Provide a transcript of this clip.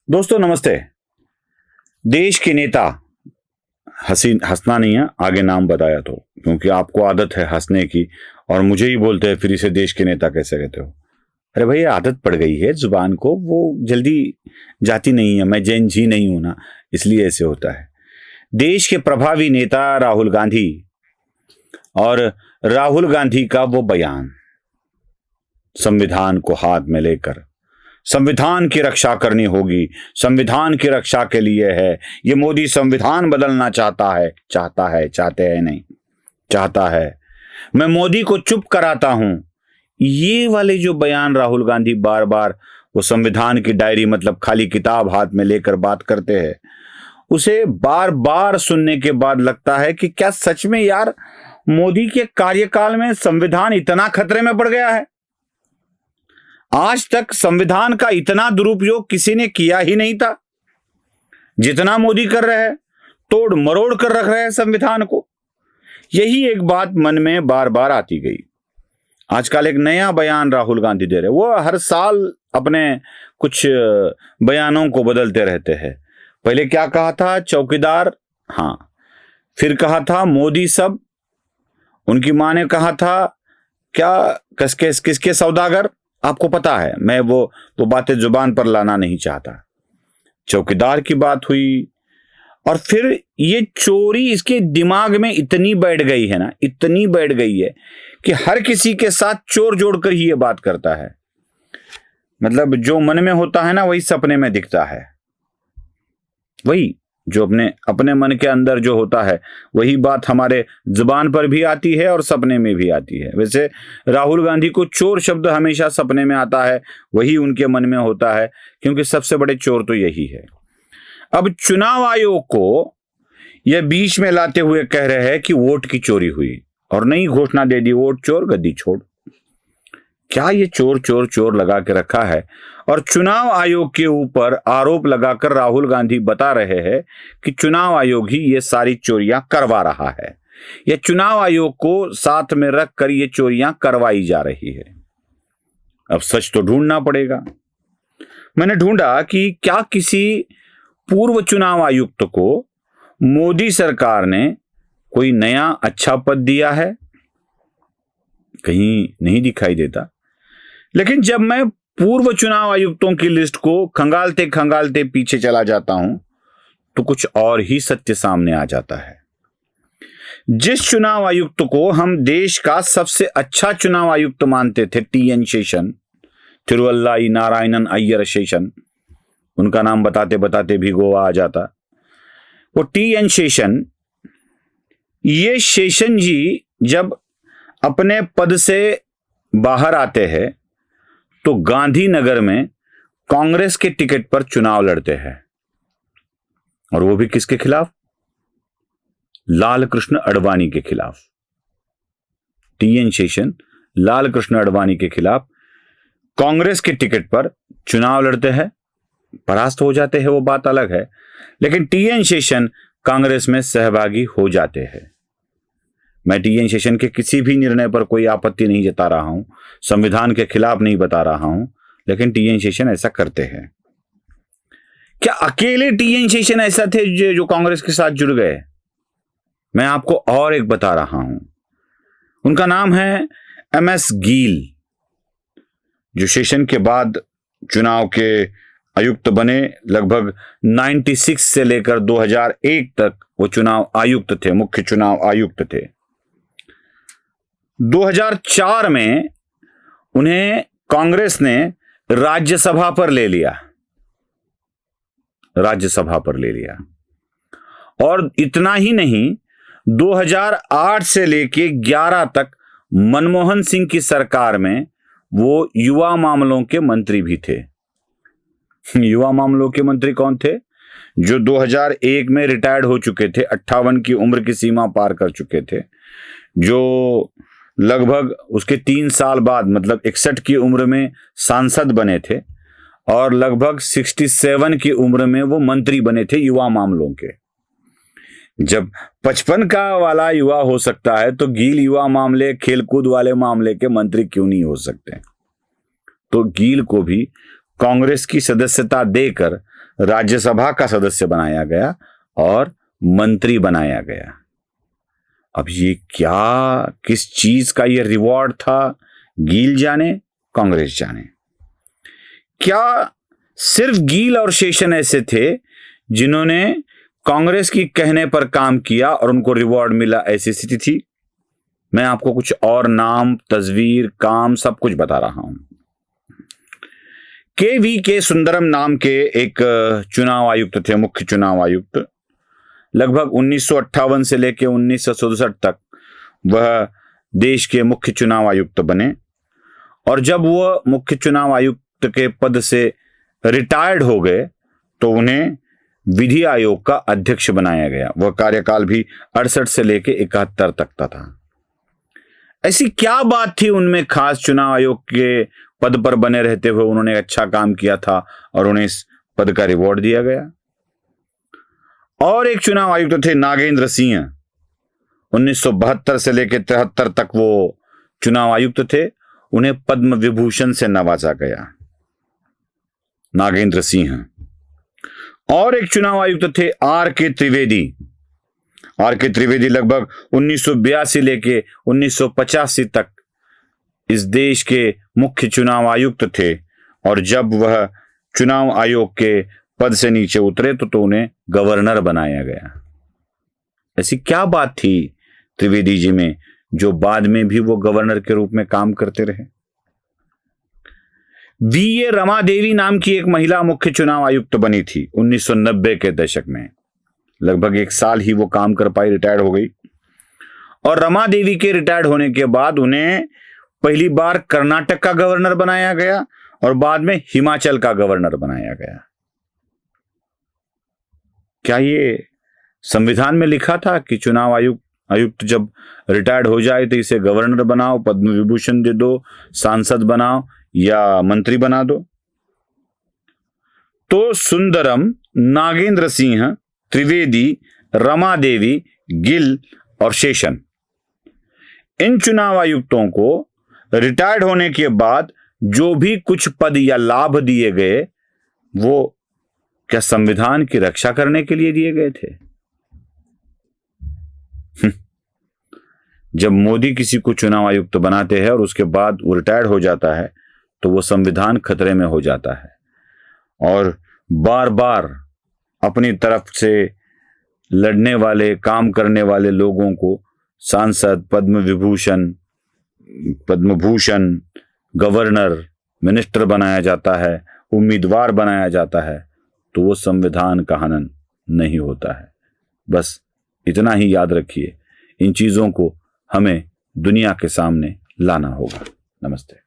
दोस्तों नमस्ते। देश के नेता हंसना नहीं है, आगे नाम बताया तो, क्योंकि आपको आदत है हंसने की और मुझे ही बोलते हैं फिर इसे देश के नेता कैसे कहते हो। अरे भाई आदत पड़ गई है जुबान को, वो जल्दी जाती नहीं है। मैं जैन जी नहीं हूं ना, इसलिए ऐसे होता है। देश के प्रभावी नेता राहुल गांधी और राहुल गांधी का वो बयान, संविधान को हाथ में लेकर संविधान की रक्षा करनी होगी, संविधान की रक्षा के लिए है ये मोदी संविधान बदलना चाहते हैं नहीं चाहता है, मैं मोदी को चुप कराता हूं। ये वाले जो बयान राहुल गांधी बार बार वो संविधान की डायरी मतलब खाली किताब हाथ में लेकर बात करते हैं, उसे बार बार सुनने के बाद लगता है कि क्या सच में यार मोदी के कार्यकाल में संविधान इतना खतरे में पड़ गया है। आज तक संविधान का इतना दुरुपयोग किसी ने किया ही नहीं था जितना मोदी कर रहे हैं, तोड़ मरोड़ कर रख रहे हैं संविधान को। यही एक बात मन में बार बार आती गई। आजकल एक नया बयान राहुल गांधी दे रहे, वो हर साल अपने कुछ बयानों को बदलते रहते हैं। पहले क्या कहा था, चौकीदार, हाँ, फिर कहा था मोदी सब, उनकी मां ने कहा था क्या किसके सौदागर, आपको पता है, मैं वो बातें जुबान पर लाना नहीं चाहता। चौकीदार की बात हुई और फिर ये चोरी इसके दिमाग में इतनी बैठ गई है ना, इतनी बैठ गई है कि हर किसी के साथ चोर जोड़कर ही ये बात करता है। मतलब जो मन में होता है ना वही सपने में दिखता है, वही जो अपने मन के अंदर जो होता है वही बात हमारे जुबान पर भी आती है और सपने में भी आती है। वैसे राहुल गांधी को चोर शब्द हमेशा सपने में आता है, वही उनके मन में होता है, क्योंकि सबसे बड़े चोर तो यही है। अब चुनाव आयोग को यह बीच में लाते हुए कह रहे हैं कि वोट की चोरी हुई और नई घोषणा दे दी, वोट चोर गद्दी छोड़। क्या ये चोर चोर चोर लगा के रखा है और चुनाव आयोग के ऊपर आरोप लगाकर राहुल गांधी बता रहे हैं कि चुनाव आयोग ही ये सारी चोरियां करवा रहा है, ये चुनाव आयोग को साथ में रखकर ये चोरियां करवाई जा रही है। अब सच तो ढूंढना पड़ेगा। मैंने ढूंढा कि क्या किसी पूर्व चुनाव आयुक्त को मोदी सरकार ने कोई नया अच्छा पद दिया है, कहीं नहीं दिखाई देता। लेकिन जब मैं पूर्व चुनाव आयुक्तों की लिस्ट को खंगालते खंगालते पीछे चला जाता हूं तो कुछ और ही सत्य सामने आ जाता है। जिस चुनाव आयुक्त को हम देश का सबसे अच्छा चुनाव आयुक्त मानते थे, TN शेषन, तिरुवल्लाई नारायणन अय्यर शेषन, उनका नाम बताते बताते भी गोवा आ जाता, वो TN शेषन, ये शेषन जी जब अपने पद से बाहर आते हैं तो गांधीनगर में कांग्रेस के टिकट पर चुनाव लड़ते हैं, और वो भी किसके खिलाफ, लाल कृष्ण आडवाणी के खिलाफ। TN शेषन लाल कृष्ण आडवाणी के खिलाफ कांग्रेस के टिकट पर चुनाव लड़ते हैं, परास्त हो जाते हैं, वो बात अलग है, लेकिन TN शेषन कांग्रेस में सहभागी हो जाते हैं। मैं TN शेषन के किसी भी निर्णय पर कोई आपत्ति नहीं जता रहा हूं, संविधान के खिलाफ नहीं बता रहा हूं, लेकिन TN शेषन ऐसा करते हैं। क्या अकेले TN शेषन ऐसा थे जो कांग्रेस के साथ जुड़ गए? मैं आपको और एक बता रहा हूं, उनका नाम है MS गील, जो शेषन के बाद चुनाव के आयुक्त बने। लगभग 96 से लेकर 2001 तक वो चुनाव आयुक्त थे, मुख्य चुनाव आयुक्त थे। 2004 में उन्हें कांग्रेस ने राज्यसभा पर ले लिया, और इतना ही नहीं, 2008 से लेके 11 तक मनमोहन सिंह की सरकार में वो युवा मामलों के मंत्री भी थे। युवा मामलों के मंत्री कौन थे? जो 2001 में रिटायर्ड हो चुके थे, 58 की उम्र की सीमा पार कर चुके थे, जो लगभग उसके 3 साल बाद मतलब 61 की उम्र में सांसद बने थे, और लगभग 67 की उम्र में वो मंत्री बने थे युवा मामलों के। जब 55 का वाला युवा हो सकता है तो गील युवा मामले, खेलकूद वाले मामले के मंत्री क्यों नहीं हो सकते? तो गील को भी कांग्रेस की सदस्यता देकर राज्यसभा का सदस्य बनाया गया और मंत्री बनाया गया। अब ये क्या, किस चीज का ये रिवॉर्ड था, गील जाने, कांग्रेस जाने। क्या सिर्फ गील और शेषन ऐसे थे जिन्होंने कांग्रेस की कहने पर काम किया और उनको रिवॉर्ड मिला, ऐसी स्थिति थी? मैं आपको कुछ और नाम, तस्वीर, काम सब कुछ बता रहा हूं। के सुंदरम नाम के एक चुनाव आयुक्त थे, मुख्य चुनाव आयुक्त। लगभग 1958 से लेकर 1967 तक वह देश के मुख्य चुनाव आयुक्त बने और जब वह मुख्य चुनाव आयुक्त के पद से रिटायर्ड हो गए तो उन्हें विधि आयोग का अध्यक्ष बनाया गया। वह कार्यकाल भी 68 से लेकर 71 तक का था। ऐसी क्या बात थी उनमें खास, चुनाव आयोग के पद पर बने रहते हुए उन्होंने अच्छा काम किया था और उन्हें इस पद का रिवॉर्ड दिया गया? और एक चुनाव आयुक्त थे नागेंद्र सिंह, 1972 से लेकर 73 तक वो चुनाव आयुक्त थे। उन्हें पद्म विभूषण से नवाजा गया, नागेंद्र सिंह। और एक चुनाव आयुक्त थे आर.के. त्रिवेदी। आर.के. त्रिवेदी लगभग 1982 लेके 1985 तक इस देश के मुख्य चुनाव आयुक्त थे और जब वह चुनाव आयोग के पद से नीचे उतरे तो उन्हें गवर्नर बनाया गया। ऐसी क्या बात थी त्रिवेदी जी में जो बाद में भी वो गवर्नर के रूप में काम करते रहे? वी.ए. रमा देवी नाम की एक महिला मुख्य चुनाव आयुक्त बनी थी 1990 के दशक में। लगभग 1 साल ही वो काम कर पाई, रिटायर्ड हो गई। और रमा देवी के रिटायर्ड होने के बाद उन्हें पहली बार कर्नाटक का गवर्नर बनाया गया और बाद में हिमाचल का गवर्नर बनाया गया। क्या ये संविधान में लिखा था कि चुनाव आयुक्त जब रिटायर्ड हो जाए तो इसे गवर्नर बनाओ, पद्म विभूषण दे दो, सांसद बनाओ या मंत्री बना दो? तो सुंदरम, नागेंद्र सिंह, त्रिवेदी, रमा देवी, गिल और शेषन, इन चुनाव आयुक्तों को रिटायर्ड होने के बाद जो भी कुछ पद या लाभ दिए गए वो क्या संविधान की रक्षा करने के लिए दिए गए थे? जब मोदी किसी को चुनाव आयुक्त बनाते हैं और उसके बाद वो रिटायर्ड हो जाता है तो वो संविधान खतरे में हो जाता है और बार बार अपनी तरफ से लड़ने वाले, काम करने वाले लोगों को सांसद, पद्म भूषण, गवर्नर, मिनिस्टर बनाया जाता है, उम्मीदवार बनाया जाता है, तो वो संविधान का हनन नहीं होता है। बस इतना ही याद रखिए, इन चीजों को हमें दुनिया के सामने लाना होगा। नमस्ते।